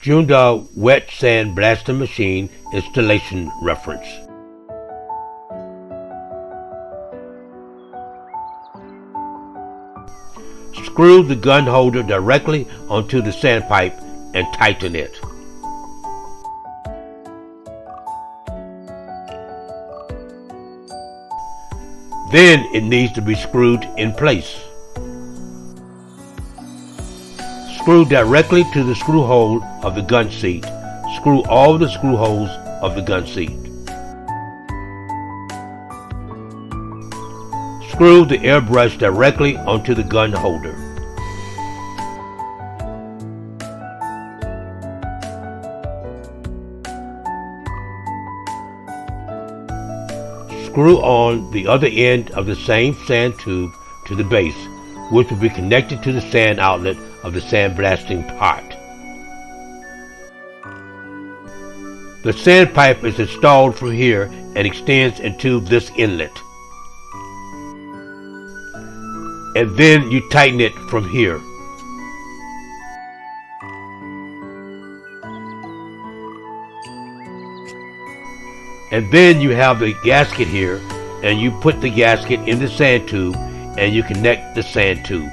JUNDA Wet Sandblasting Machine Installation Reference. Screw the gun holder directly onto the sandpipe and tighten it. Then it needs to be screwed in place. Screw directly to the screw hole of the gun seat. Screw all the screw holes of the gun seat. Screw the airbrush directly onto the gun holder. Screw on the other end of the same sand tube to the base, which will be connected to the sand outlet of the sandblasting pot. The sandpipe is installed from here and extends into this inlet. And then you tighten it from here. And then you have the gasket here, and you put the gasket in the sand tube and you connect the sand tube.